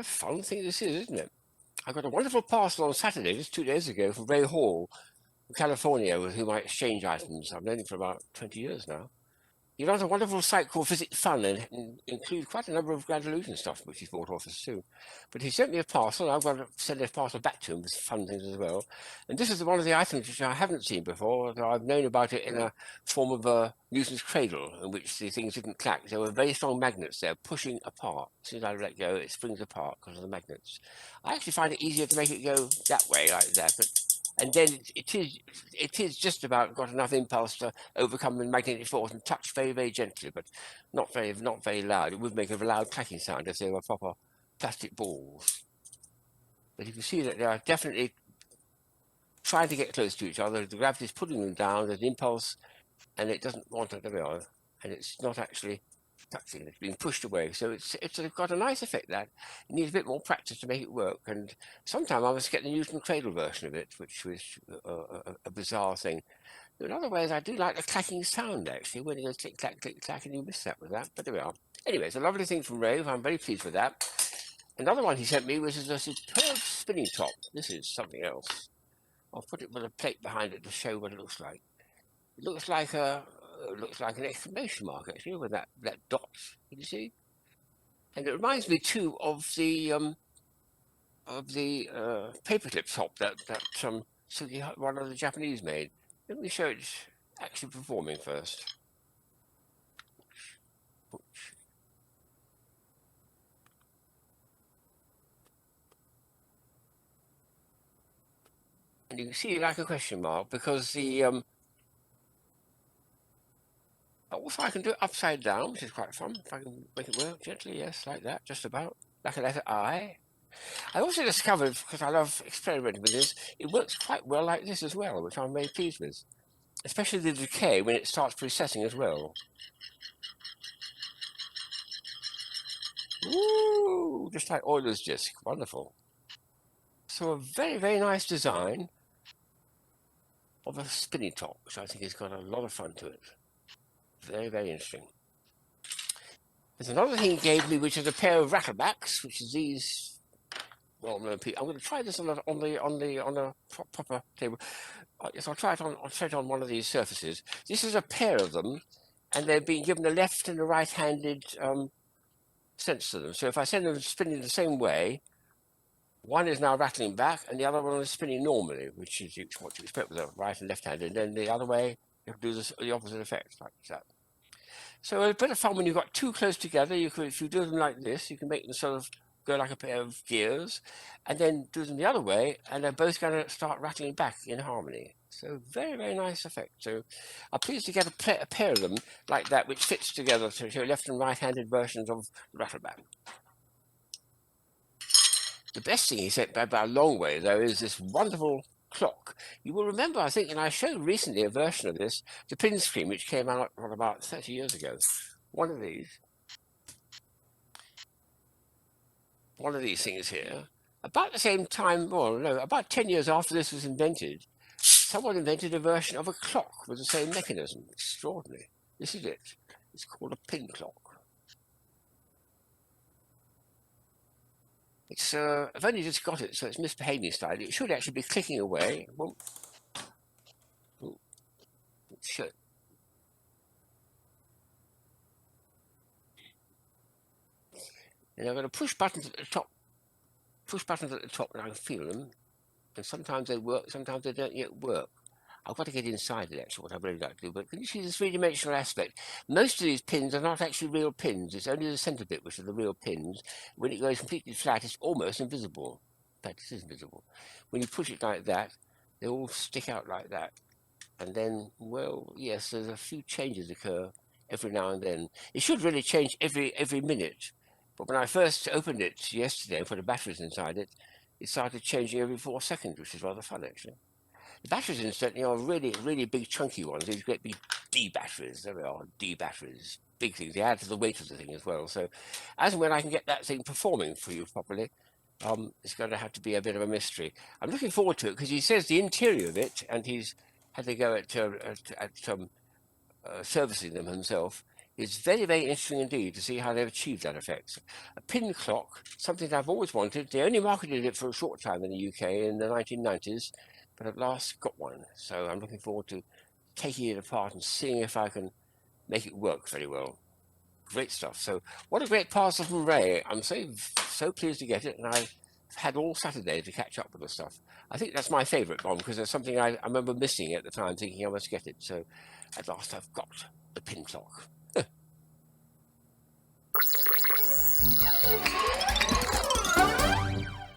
a fun thing this is, isn't it? I got a wonderful parcel on Saturday, just 2 days ago, from Ray Hall from California, with whom I exchange items. I've known him for about 20 years now. He runs a wonderful site called Visit Fun and includes quite a number of Grand Illusion stuff, which he's bought off us too. But he sent me a parcel, and I've got to send this parcel back to him with fun things as well. And this is one of the items which I haven't seen before. I've known about it in a form of a Newton's cradle, in which the things didn't clack. There were very strong magnets there, pushing apart. As soon as I let go, it springs apart because of the magnets. I actually find it easier to make it go that way, like that. And then it is just about got enough impulse to overcome the magnetic force and touch very, very gently, but not very loud. It would make a loud clacking sound if they were proper plastic balls. But you can see that they are definitely trying to get close to each other. The gravity is putting them down. There's an impulse, and it doesn't want to go, and it's not actually touching. It's being pushed away. So it's got a nice effect. That it needs a bit more practice to make it work. And sometimes I must get the Newton cradle version of it, which was a bizarre thing. In other ways, I do like the clacking sound, actually, when it goes click, clack, and you miss that with that. But there we are. Anyway, it's a lovely thing from Rave. I'm very pleased with that. Another one he sent me was a superb spinning top. This is something else. I'll put it with a plate behind it to show what it looks like. It looks like an exclamation mark, actually, with that dot. Can you see? And it reminds me too of the paperclip top that Suki, one of the Japanese made. Let me show it actually performing first. And you can see like a question mark because the also I can do it upside down, which is quite fun. If I can make it work gently, yes, like that, just about like a letter I. I also discovered, because I love experimenting with this, it works quite well like this as well, which I'm very pleased with. Especially the decay when it starts precessing as well. Woo! Just like Euler's disc, wonderful. So a very, very nice design of a spinning top, which I think has got a lot of fun to it. Very, very interesting. There's another thing he gave me, which is a pair of rattlebacks, which is these. Well, I'm going to try this on a proper table. Yes, I'll try it on one of these surfaces. This is a pair of them, and they've been given a left and a right-handed sense to them. So if I send them spinning the same way, one is now rattling back, and the other one is spinning normally, which is what you expect with a right and left-handed. And then the other way, you do the opposite effect, like that. So a bit of fun when you've got two close together. If you do them like this, you can make them sort of go like a pair of gears, and then do them the other way, and they're both going to start rattling back in harmony. So very, very nice effect. So I'm pleased to get a pair of them like that, which fits together to show left and right-handed versions of the rattleback. The best thing he sent by a long way, though, is this wonderful clock. You will remember, I think, and I showed recently a version of this, the pin screen, which came out about 30 years ago. One of these things here, about the same time, well, no, about 10 years after this was invented, someone invented a version of a clock with the same mechanism. Extraordinary. This is it. It's called a pin clock. It's I've only just got it, so it's misbehaving style. It should actually be clicking away. It should. And I'm going to push buttons at the top. Push buttons at the top, and I can feel them. And sometimes they work, sometimes they don't yet work. I've got to get inside it, actually, what I'd really like to do. But can you see this three-dimensional aspect? Most of these pins are not actually real pins. It's only the center bit which are the real pins. When it goes completely flat, it's almost invisible. In fact, it is invisible. When you push it like that, they all stick out like that. And then, well, yes, there's a few changes occur every now and then. It should really change every minute. But when I first opened it yesterday and put the batteries inside it, it started changing every 4 seconds, which is rather fun, actually. The batteries, incidentally, are really, really big, chunky ones. These great big D batteries. There we are, D batteries. Big things. They add to the weight of the thing as well. So as and when I can get that thing performing for you properly, it's going to have to be a bit of a mystery. I'm looking forward to it because he says the interior of it, and he's had to go at servicing them himself, It's very, very interesting indeed to see how they've achieved that effect. A pin clock, something I've always wanted. They only marketed it for a short time in the UK in the 1990s, but at last got one. So I'm looking forward to taking it apart and seeing if I can make it work very well. Great stuff. So what a great parcel from Ray. I'm so pleased to get it, and I've had all Saturday to catch up with the stuff. I think that's my favourite bomb because it's something I remember missing at the time, thinking I must get it. So at last I've got the pin clock.